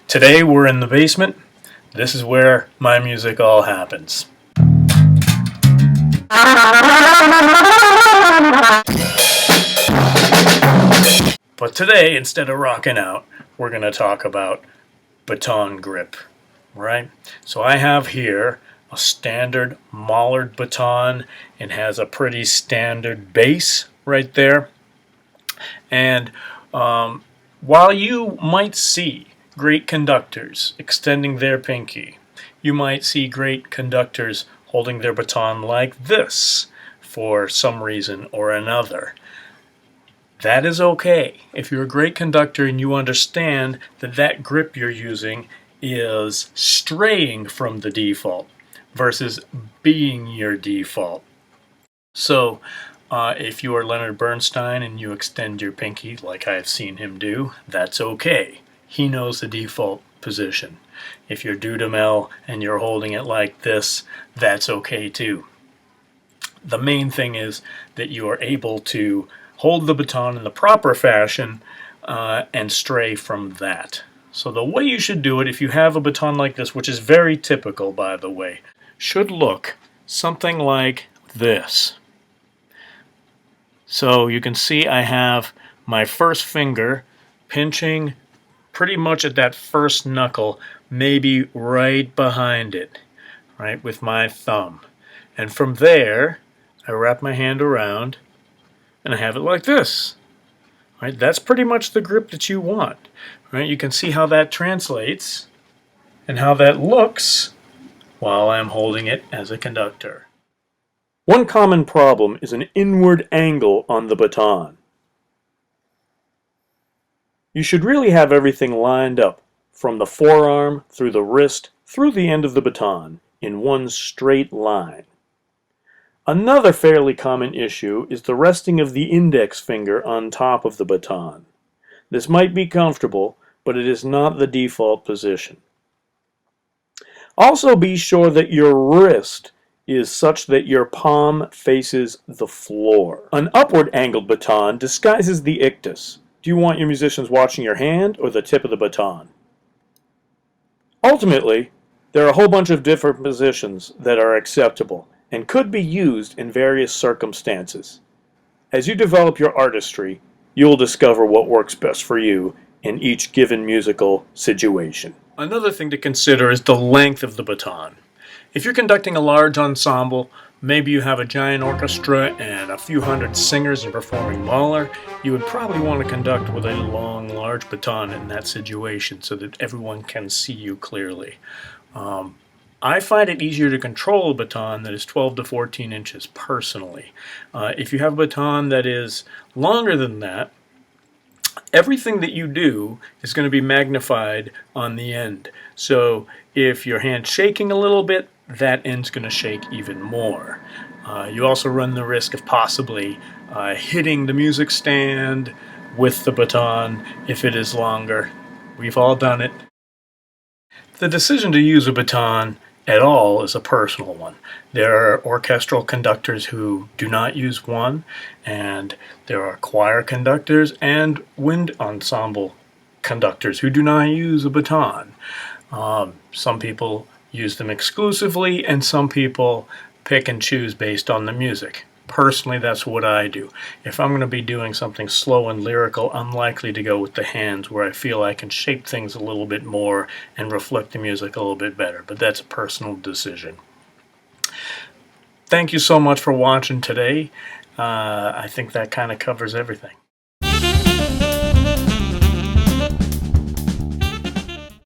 Today we're in the basement. This is where my music all happens. But today, instead of rocking out, we're going to talk about baton grip, right? So I have here a standard Mollard baton. It has a pretty standard base right there. And while you might see great conductors extending their pinky, you might see great conductors holding their baton like this for some reason or another. That is okay. If you're a great conductor and you understand that that grip you're using is straying from the default versus being your default. So if you are Leonard Bernstein and you extend your pinky like I've seen him do, that's okay. He knows the default position. If you're Dudamel and you're holding it like this, that's okay too. The main thing is that you are able to hold the baton in the proper fashion and stray from that. So the way you should do it, if you have a baton like this, which is very typical by the way, should look something like this. So you can see I have my first finger pinching pretty much at that first knuckle, maybe right behind it, right, with my thumb. And from there, I wrap my hand around and I have it like this. Right? That's pretty much the grip that you want. Right? You can see how that translates and how that looks while I'm holding it as a conductor. One common problem is an inward angle on the baton. You should really have everything lined up from the forearm through the wrist through the end of the baton in one straight line. Another fairly common issue is the resting of the index finger on top of the baton. This might be comfortable, but it is not the default position. Also be sure that your wrist is such that your palm faces the floor. An upward angled baton disguises the ictus. Do you want your musicians watching your hand or the tip of the baton? Ultimately, there are a whole bunch of different positions that are acceptable and could be used in various circumstances. As you develop your artistry, you will discover what works best for you in each given musical situation. Another thing to consider is the length of the baton. If you're conducting a large ensemble, maybe you have a giant orchestra and a few hundred singers and performing Mahler, you would probably want to conduct with a long, large baton in that situation so that everyone can see you clearly. I find it easier to control a baton that is 12 to 14 inches personally. If you have a baton that is longer than that, everything that you do is going to be magnified on the end. So if your hand's shaking a little bit, that end's going to shake even more. You also run the risk of possibly hitting the music stand with the baton if it is longer. We've all done it. The decision to use a baton at all is a personal one. There are orchestral conductors who do not use one, and there are choir conductors and wind ensemble conductors who do not use a baton. Some people use them exclusively, and some people pick and choose based on the music. Personally, that's what I do. If I'm going to be doing something slow and lyrical, I'm likely to go with the hands where I feel I can shape things a little bit more and reflect the music a little bit better. But that's a personal decision. Thank you so much for watching today. I think that kind of covers everything.